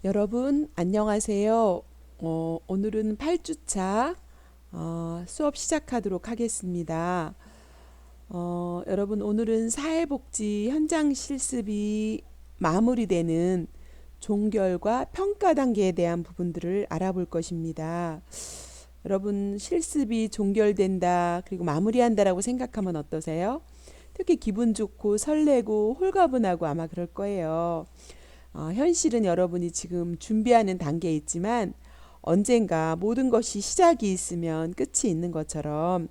여러분 안녕하세요. 오늘은 8주차 수업 시작하도록 하겠습니다. 여러분 오늘은 사회복지 현장 실습이 마무리되는 종결과 평가 단계에 대한 부분들을 알아볼 것입니다. 여러분 실습이 종결된다 그리고 마무리한다라고 생각하면 어떠세요? 특히 기분 좋고 설레고 홀가분하고 아마 그럴 거예요. 현실은 여러분이 지금 준비하는 단계에 있지만 언젠가 모든 것이 시작이 있으면 끝이 있는 것처럼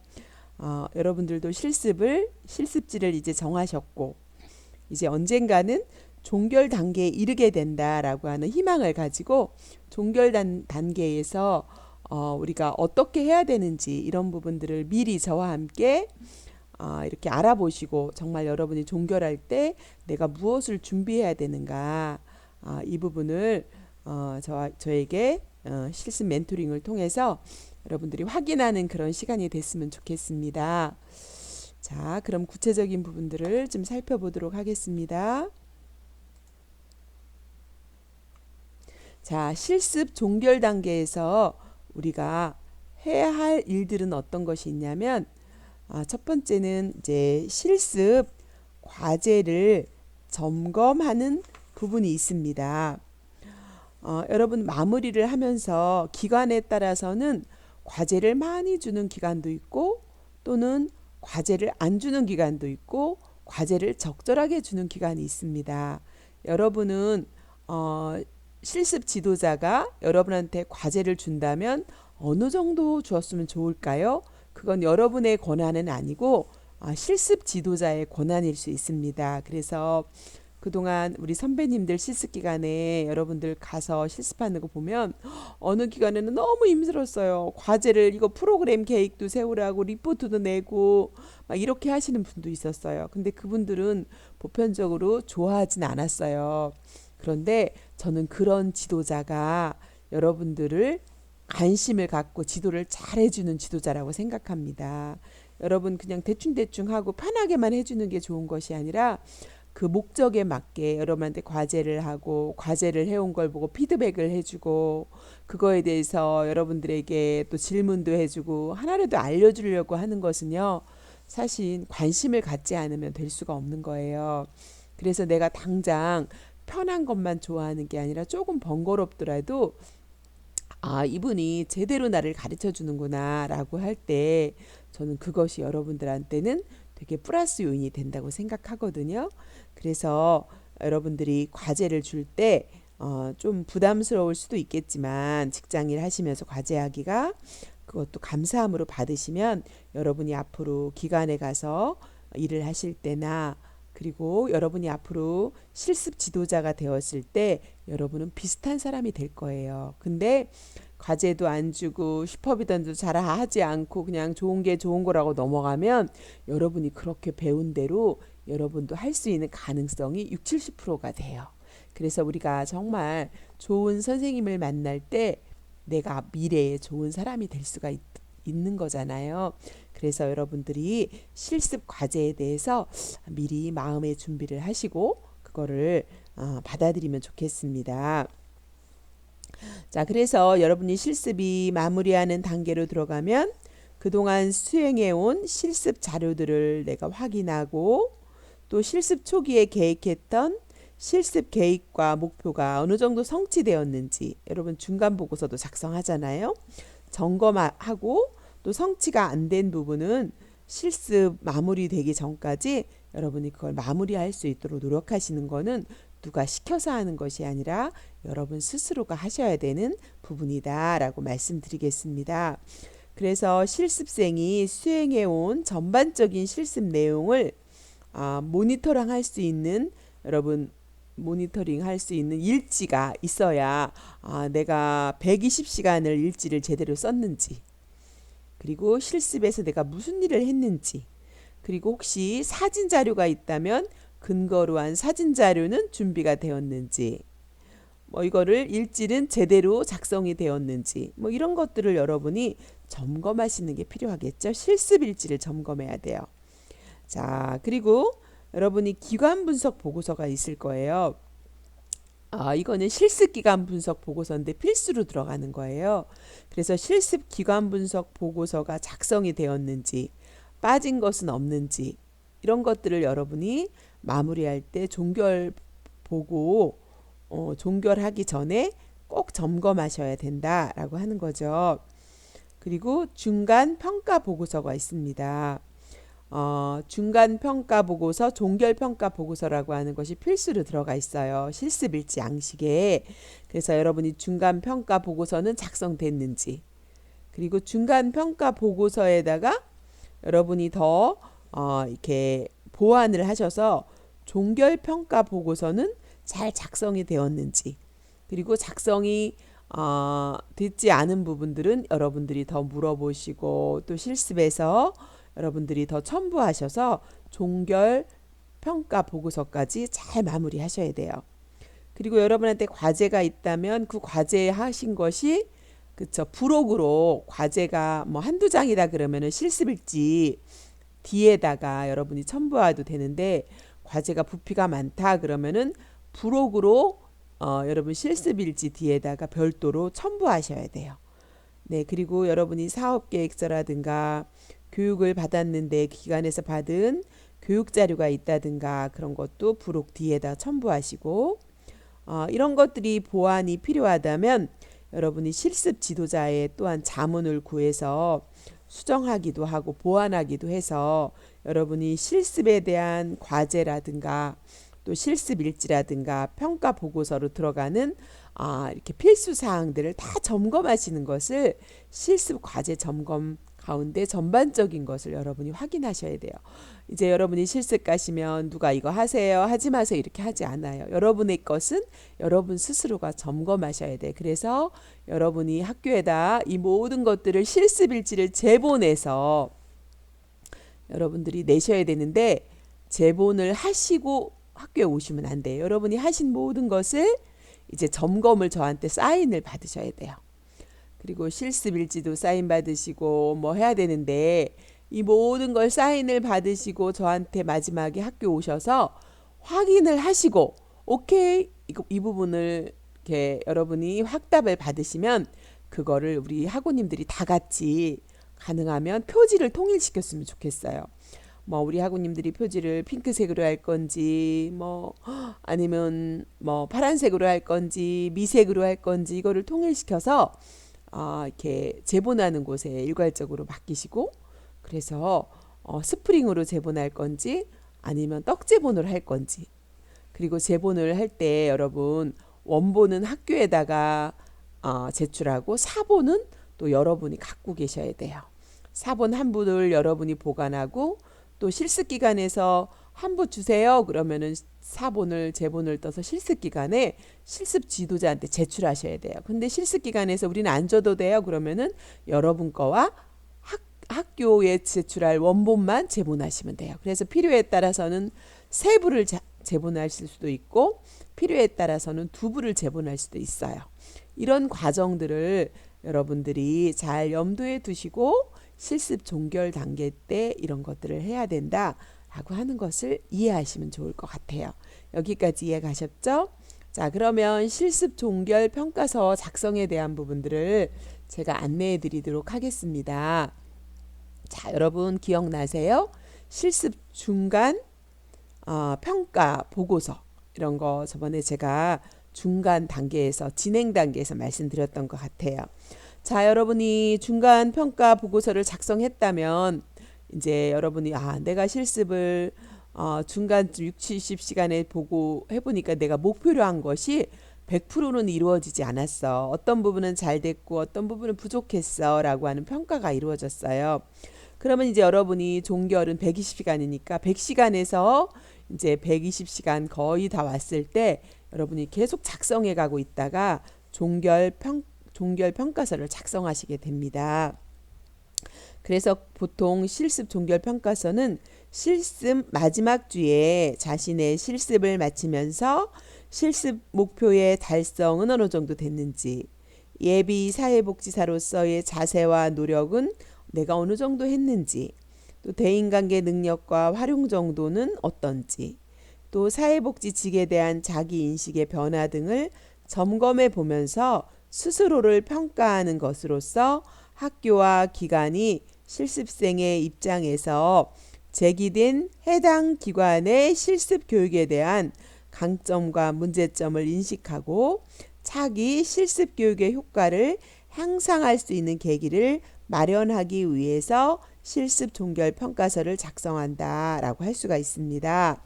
여러분들도 실습지를 이제 정하셨고 이제 언젠가는 종결 단계에 이르게 된다라고 하는 희망을 가지고 종결 단계에서 우리가 어떻게 해야 되는지 이런 부분들을 미리 저와 함께 이렇게 알아보시고 정말 여러분이 종결할 때 내가 무엇을 준비해야 되는가 이 부분을 저에게 실습 멘토링을 통해서 여러분들이 확인하는 그런 시간이 됐으면 좋겠습니다. 자, 그럼 구체적인 부분들을 좀 살펴보도록 하겠습니다. 자, 실습 종결 단계에서 우리가 해야 할 일들은 어떤 것이 있냐면 첫 번째는 이제 실습 과제를 점검하는 부분이 있습니다. 여러분 마무리를 하면서 기간에 따라서는 과제를 많이 주는 기간도 있고 또는 과제를 안 주는 기간도 있고 과제를 적절하게 주는 기간이 있습니다. 여러분은 실습 지도자가 여러분한테 과제를 준다면 어느 정도 주었으면 좋을까요? 그건 여러분의 권한은 아니고 실습 지도자의 권한일 수 있습니다. 그래서 그동안 우리 선배님들 실습 기간에 여러분들 가서 실습하는 거 보면 어느 기간에는 너무 힘들었어요. 과제를 이거 프로그램 계획도 세우라고 리포트도 내고 막 이렇게 하시는 분도 있었어요. 근데 그분들은 보편적으로 좋아하진 않았어요. 그런데 저는 그런 지도자가 여러분들을 관심을 갖고 지도를 잘 해주는 지도자라고 생각합니다. 여러분 그냥 대충대충 하고 편하게만 해주는 게 좋은 것이 아니라 그 목적에 맞게 여러분한테 과제를 하고 과제를 해온 걸 보고 피드백을 해주고 그거에 대해서 여러분들에게 또 질문도 해주고 하나라도 알려주려고 하는 것은요 사실 관심을 갖지 않으면 될 수가 없는 거예요. 그래서 내가 당장 편한 것만 좋아하는 게 아니라 조금 번거롭더라도 이분이 제대로 나를 가르쳐 주는구나 라고 할 때 저는 그것이 여러분들한테는 되게 플러스 요인이 된다고 생각하거든요. 그래서 여러분들이 과제를 줄 때 좀 부담스러울 수도 있겠지만 직장일 하시면서 과제하기가 그것도 감사함으로 받으시면 여러분이 앞으로 기관에 가서 일을 하실 때나 그리고 여러분이 앞으로 실습 지도자가 되었을 때 여러분은 비슷한 사람이 될 거예요. 근데 과제도 안 주고 슈퍼비전도 잘 하지 않고 그냥 좋은 게 좋은 거라고 넘어가면 여러분이 그렇게 배운 대로 여러분도 할 수 있는 가능성이 6, 70%가 돼요. 그래서 우리가 정말 좋은 선생님을 만날 때 내가 미래에 좋은 사람이 될 수가 있는 거잖아요. 그래서 여러분들이 실습 과제에 대해서 미리 마음의 준비를 하시고 그거를 받아들이면 좋겠습니다. 자, 그래서 여러분이 실습이 마무리하는 단계로 들어가면 그동안 수행해온 실습 자료들을 내가 확인하고 또 실습 초기에 계획했던 실습 계획과 목표가 어느 정도 성취되었는지 여러분 중간 보고서도 작성하잖아요. 점검하고 또 성취가 안 된 부분은 실습 마무리되기 전까지 여러분이 그걸 마무리할 수 있도록 노력하시는 거는 누가 시켜서 하는 것이 아니라 여러분 스스로가 하셔야 되는 부분이다라고 말씀드리겠습니다. 그래서 실습생이 수행해온 전반적인 실습 내용을 모니터링 할 수 있는 여러분 모니터링 할 수 있는 일지가 있어야 내가 120시간을 일지를 제대로 썼는지 그리고 실습에서 내가 무슨 일을 했는지 그리고 혹시 사진 자료가 있다면 근거로 한 사진 자료는 준비가 되었는지 뭐 이거를 일지는 제대로 작성이 되었는지 뭐 이런 것들을 여러분이 점검하시는 게 필요하겠죠. 실습 일지를 점검해야 돼요. 자, 그리고 여러분이 기관 분석 보고서가 있을 거예요. 이거는 실습 기간 분석 보고서인데 필수로 들어가는 거예요. 그래서 실습 기간 분석 보고서가 작성이 되었는지, 빠진 것은 없는지, 이런 것들을 여러분이 마무리할 때 종결 보고 종결하기 전에 꼭 점검하셔야 된다라고 하는 거죠. 그리고 중간 평가 보고서가 있습니다. 중간 평가 보고서, 종결 평가 보고서라고 하는 것이 필수로 들어가 있어요. 실습일지 양식에. 그래서 여러분이 중간 평가 보고서는 작성됐는지, 그리고 중간 평가 보고서에다가 여러분이 더 이렇게 보완을 하셔서 종결 평가 보고서는 잘 작성이 되었는지, 그리고 작성이 됐지 않은 부분들은 여러분들이 더 물어보시고 또 실습에서 여러분들이 더 첨부하셔서 종결 평가 보고서까지 잘 마무리하셔야 돼요. 그리고 여러분한테 과제가 있다면 그 과제에 하신 것이 그쵸, 부록으로 과제가 뭐 한두 장이다 그러면은 실습일지 뒤에다가 여러분이 첨부해도 되는데, 과제가 부피가 많다 그러면은 부록으로 여러분 실습일지 뒤에다가 별도로 첨부하셔야 돼요. 네, 그리고 여러분이 사업계획서라든가 교육을 받았는데 기관에서 받은 교육 자료가 있다든가 그런 것도 부록 뒤에다 첨부하시고, 이런 것들이 보완이 필요하다면 여러분이 실습 지도자의 또한 자문을 구해서 수정하기도 하고 보완하기도 해서 여러분이 실습에 대한 과제라든가 또 실습 일지라든가 평가 보고서로 들어가는 이렇게 필수 사항들을 다 점검하시는 것을 실습 과제 점검 가운데 전반적인 것을 여러분이 확인하셔야 돼요. 이제 여러분이 실습 가시면 누가 이거 하세요, 하지 마세요 이렇게 하지 않아요. 여러분의 것은 여러분 스스로가 점검하셔야 돼. 그래서 여러분이 학교에다 이 모든 것들을 실습 일지를 제본해서 여러분들이 내셔야 되는데, 제본을 하시고 학교에 오시면 안 돼요. 여러분이 하신 모든 것을 이제 점검을 저한테 사인을 받으셔야 돼요. 그리고 실습일지도 사인 받으시고 뭐 해야 되는데, 이 모든 걸 사인을 받으시고 저한테 마지막에 학교 오셔서 확인을 하시고 오케이 이 부분을 이렇게 여러분이 확답을 받으시면 그거를 우리 학우님들이 다 같이 가능하면 표지를 통일시켰으면 좋겠어요. 뭐 우리 학우님들이 표지를 핑크색으로 할 건지 뭐 아니면 뭐 파란색으로 할 건지 미색으로 할 건지 이거를 통일시켜서 이렇게 제본하는 곳에 일괄적으로 맡기시고, 그래서 스프링으로 제본할 건지 아니면 떡제본으로 할 건지, 그리고 제본을 할 때 여러분 원본은 학교에다가 제출하고 사본은 또 여러분이 갖고 계셔야 돼요. 사본 한 부를 여러분이 보관하고 또 실습 기간에서 한 부 주세요 그러면은 사본을 제본을 떠서 실습 기간에 실습 지도자한테 제출하셔야 돼요. 근데 실습 기간에서 우리는 안 줘도 돼요 그러면은 여러분 거와 학교에 제출할 원본만 제본하시면 돼요. 그래서 필요에 따라서는 세 부를 제본하실 수도 있고 필요에 따라서는 두 부를 제본할 수도 있어요. 이런 과정들을 여러분들이 잘 염두에 두시고 실습 종결 단계 때 이런 것들을 해야 된다라고 하는 것을 이해하시면 좋을 것 같아요. 여기까지 이해 가셨죠? 자, 그러면 실습 종결 평가서 작성에 대한 부분들을 제가 안내해 드리도록 하겠습니다. 자, 여러분 기억나세요? 실습 중간 평가 보고서 이런 거 저번에 제가 중간 단계에서 진행 단계에서 말씀드렸던 것 같아요. 자, 여러분이 중간 평가 보고서를 작성했다면 이제 여러분이 내가 실습을 중간 6, 70시간에 보고 해보니까 내가 목표로 한 것이 100%는 이루어지지 않았어. 어떤 부분은 잘 됐고 어떤 부분은 부족했어 라고 하는 평가가 이루어졌어요. 그러면 이제 여러분이 종결은 120시간이니까 100시간에서 이제 120시간 거의 다 왔을 때 여러분이 계속 작성해 가고 있다가 종결 평가서를 작성하시게 됩니다. 그래서 보통 실습 종결 평가서는 실습 마지막 주에 자신의 실습을 마치면서 실습 목표의 달성은 어느 정도 됐는지, 예비 사회복지사로서의 자세와 노력은 내가 어느 정도 했는지, 또 대인관계 능력과 활용 정도는 어떤지, 또 사회복지직에 대한 자기인식의 변화 등을 점검해 보면서 스스로를 평가하는 것으로써 학교와 기관이 실습생의 입장에서 제기된 해당 기관의 실습 교육에 대한 강점과 문제점을 인식하고 차기 실습 교육의 효과를 향상할 수 있는 계기를 마련하기 위해서 실습 종결 평가서를 작성한다라고 할 수가 있습니다.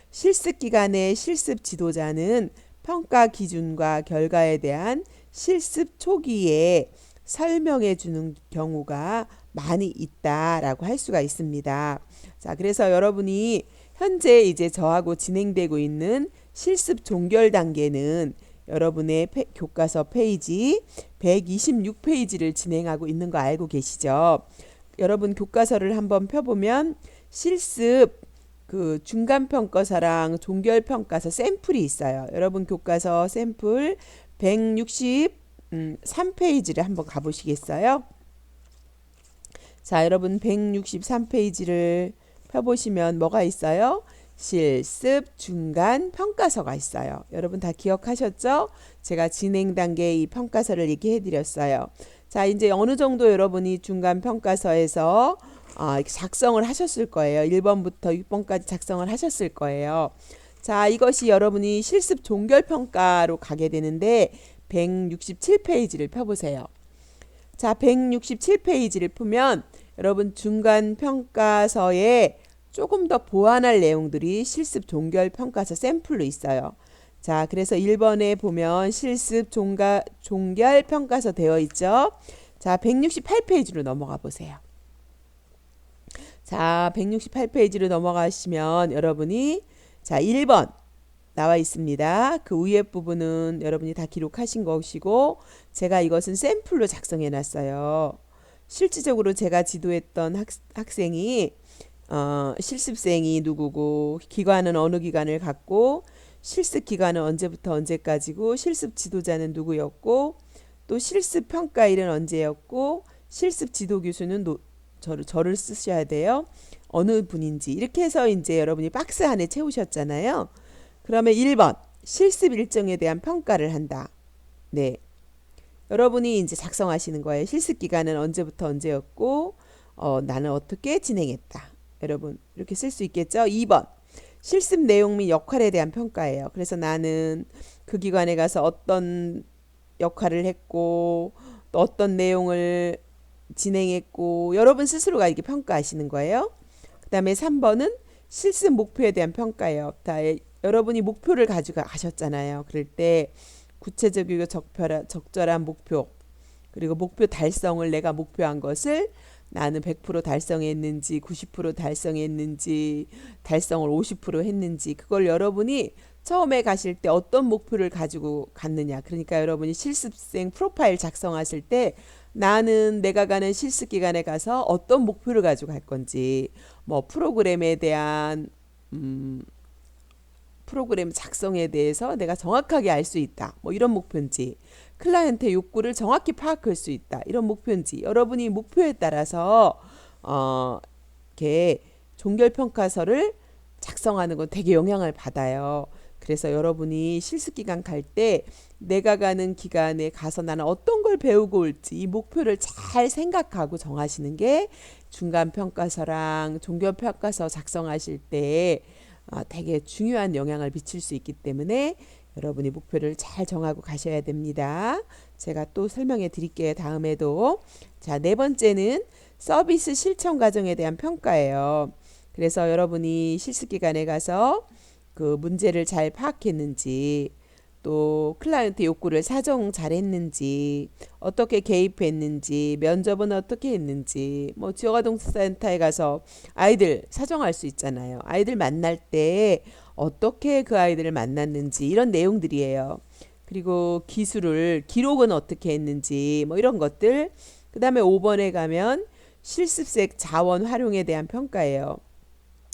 실습 기간의 실습 지도자는 평가 기준과 결과에 대한 실습 초기에 설명해 주는 경우가 많이 있다라고 할 수가 있습니다. 자, 그래서 여러분이 현재 이제 저하고 진행되고 있는 실습 종결 단계는 여러분의 교과서 페이지 126페이지를 진행하고 있는 거 알고 계시죠? 여러분 교과서를 한번 펴보면 실습 그 중간평가서랑 종결평가서 샘플이 있어요. 여러분 교과서 샘플 163페이지를 한번 가보시겠어요? 자, 여러분 163페이지를 펴보시면 뭐가 있어요? 실습 중간 평가서가 있어요. 여러분 다 기억하셨죠? 제가 진행 단계의 이 평가서를 얘기해 드렸어요. 자, 이제 어느 정도 여러분이 중간 평가서에서 작성을 하셨을 거예요. 1번부터 6번까지 작성을 하셨을 거예요. 자, 이것이 여러분이 실습 종결 평가로 가게 되는데 167페이지를 펴보세요. 자, 167페이지를 펴면 여러분 중간 평가서에 조금 더 보완할 내용들이 실습 종결 평가서 샘플로 있어요. 자, 그래서 1번에 보면 실습 종결 평가서 되어 있죠. 자, 168페이지로 넘어가 보세요. 자, 168페이지로 넘어가시면 여러분이 자, 1번 나와 있습니다. 그 위에 부분은 여러분이 다 기록하신 것이고 제가 이것은 샘플로 작성해 놨어요. 실질적으로 제가 지도했던 학생이 실습생이 누구고 기관은 어느 기관을 갖고 실습 기간은 언제부터 언제까지고 실습 지도자는 누구였고 또 실습 평가일은 언제였고 실습 지도 교수는 저를 쓰셔야 돼요. 어느 분인지 이렇게 해서 이제 여러분이 박스 안에 채우셨잖아요. 그러면 1번 실습 일정에 대한 평가를 한다. 네, 여러분이 이제 작성하시는 거예요. 실습 기간은 언제부터 언제였고 나는 어떻게 진행했다. 여러분 이렇게 쓸 수 있겠죠. 2번 실습 내용 및 역할에 대한 평가예요. 그래서 나는 그 기관에 가서 어떤 역할을 했고 또 어떤 내용을 진행했고 여러분 스스로가 이렇게 평가하시는 거예요. 그 다음에 3번은 실습 목표에 대한 평가예요. 여러분이 목표를 가지고 가셨잖아요. 그럴 때 구체적이고 적절한 목표 그리고 목표 달성을 내가 목표한 것을 나는 100% 달성했는지 90% 달성했는지 달성을 50% 했는지 그걸 여러분이 처음에 가실 때 어떤 목표를 가지고 갔느냐. 그러니까 여러분이 실습생 프로파일 작성하실 때 나는 내가 가는 실습 기간에 가서 어떤 목표를 가지고 갈 건지 뭐 프로그램에 대한 프로그램 작성에 대해서 내가 정확하게 알 수 있다. 뭐 이런 목표인지 클라이언트의 욕구를 정확히 파악할 수 있다. 이런 목표인지 여러분이 목표에 따라서 이렇게 종결평가서를 작성하는 건 되게 영향을 받아요. 그래서 여러분이 실습기간 갈 때 내가 가는 기간에 가서 나는 어떤 걸 배우고 올지 이 목표를 잘 생각하고 정하시는 게 중간평가서랑 종결평가서 작성하실 때 되게 중요한 영향을 미칠 수 있기 때문에 여러분이 목표를 잘 정하고 가셔야 됩니다. 제가 또 설명해 드릴게요. 다음에도. 자, 네 번째는 서비스 실천 과정에 대한 평가예요. 그래서 여러분이 실습 기간에 가서 그 문제를 잘 파악했는지 또 클라이언트 욕구를 사정 잘했는지 어떻게 개입했는지 면접은 어떻게 했는지 뭐 지역아동센터에 가서 아이들 사정할 수 있잖아요. 아이들 만날 때 어떻게 그 아이들을 만났는지 이런 내용들이에요. 그리고 기록은 어떻게 했는지 뭐 이런 것들. 그 다음에 5번에 가면 실습생 자원 활용에 대한 평가예요.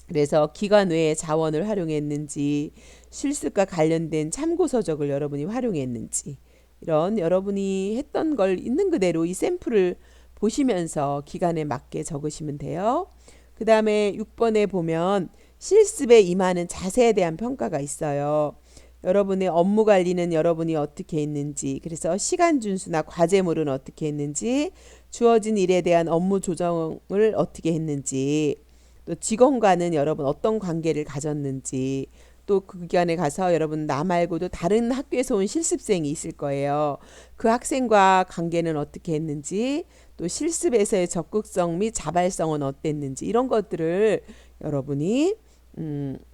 그래서 기관 외에 자원을 활용했는지 실습과 관련된 참고서적을 여러분이 활용했는지 이런 여러분이 했던 걸 있는 그대로 이 샘플을 보시면서 기간에 맞게 적으시면 돼요. 그 다음에 6번에 보면 실습에 임하는 자세에 대한 평가가 있어요. 여러분의 업무 관리는 여러분이 어떻게 했는지, 그래서 시간 준수나 과제물은 어떻게 했는지, 주어진 일에 대한 업무 조정을 어떻게 했는지, 또 직원과는 여러분 어떤 관계를 가졌는지, 또 그 기관에 가서 여러분 나 말고도 다른 학교에서 온 실습생이 있을 거예요. 그 학생과 관계는 어떻게 했는지, 또 실습에서의 적극성 및 자발성은 어땠는지, 이런 것들을 여러분이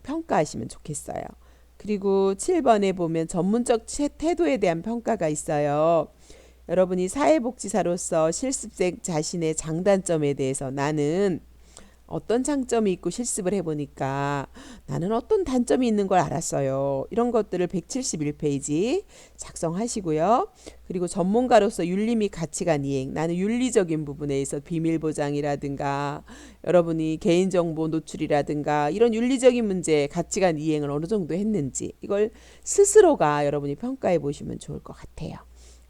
평가하시면 좋겠어요. 그리고 7번에 보면 전문적 태도에 대한 평가가 있어요. 여러분이 사회복지사로서 실습생 자신의 장단점에 대해서 나는 어떤 장점이 있고 실습을 해보니까 나는 어떤 단점이 있는 걸 알았어요. 이런 것들을 171페이지 작성하시고요. 그리고 전문가로서 윤리 및 가치관 이행, 나는 윤리적인 부분에 있어 비밀 보장이라든가 여러분이 개인정보 노출이라든가 이런 윤리적인 문제, 가치관 이행을 어느 정도 했는지 이걸 스스로가 여러분이 평가해 보시면 좋을 것 같아요.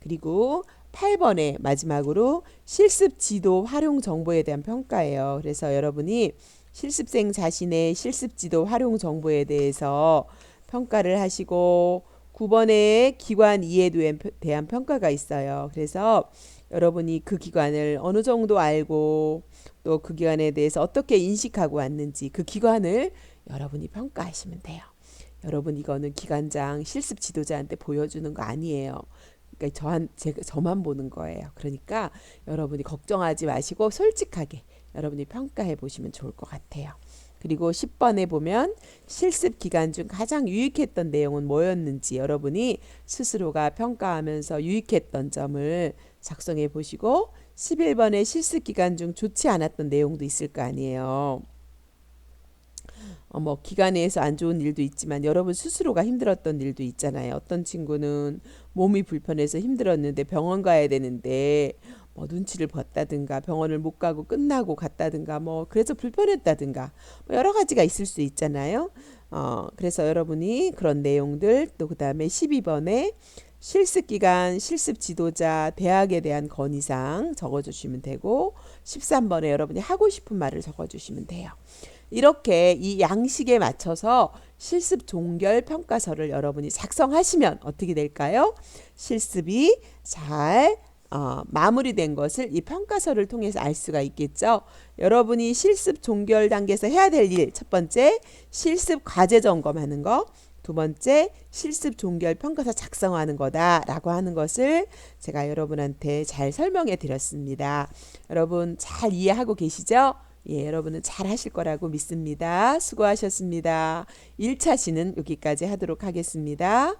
그리고 8번에 마지막으로 실습 지도 활용 정보에 대한 평가예요. 그래서 여러분이 실습생 자신의 실습 지도 활용 정보에 대해서 평가를 하시고 9번에 기관 이해도에 대한 평가가 있어요. 그래서 여러분이 그 기관을 어느 정도 알고 또 그 기관에 대해서 어떻게 인식하고 왔는지 그 기관을 여러분이 평가하시면 돼요. 여러분 이거는 기관장 실습 지도자한테 보여주는 거 아니에요. 그러니까 저만 보는 거예요. 그러니까 여러분이 걱정하지 마시고 솔직하게 여러분이 평가해 보시면 좋을 것 같아요. 그리고 10번에 보면 실습 기간 중 가장 유익했던 내용은 뭐였는지 여러분이 스스로가 평가하면서 유익했던 점을 작성해 보시고 11번에 실습 기간 중 좋지 않았던 내용도 있을 거 아니에요. 뭐 기관에서 안 좋은 일도 있지만 여러분 스스로가 힘들었던 일도 있잖아요. 어떤 친구는 몸이 불편해서 힘들었는데 병원 가야 되는데 뭐 눈치를 봤다든가 병원을 못 가고 끝나고 갔다든가 뭐 그래서 불편했다든가 뭐 여러 가지가 있을 수 있잖아요. 그래서 여러분이 그런 내용들 또 그다음에 12번에 실습 기간, 실습 지도자, 대학에 대한 건의사항 적어주시면 되고 13번에 여러분이 하고 싶은 말을 적어주시면 돼요. 이렇게 이 양식에 맞춰서 실습 종결 평가서를 여러분이 작성하시면 어떻게 될까요? 실습이 잘 마무리된 것을 이 평가서를 통해서 알 수가 있겠죠. 여러분이 실습 종결 단계에서 해야 될 일, 첫 번째 실습 과제 점검하는 거, 두 번째 실습 종결 평가서 작성하는 거다라고 하는 것을 제가 여러분한테 잘 설명해 드렸습니다. 여러분 잘 이해하고 계시죠? 예, 여러분은 잘 하실 거라고 믿습니다. 수고하셨습니다. 1차 시는 여기까지 하도록 하겠습니다.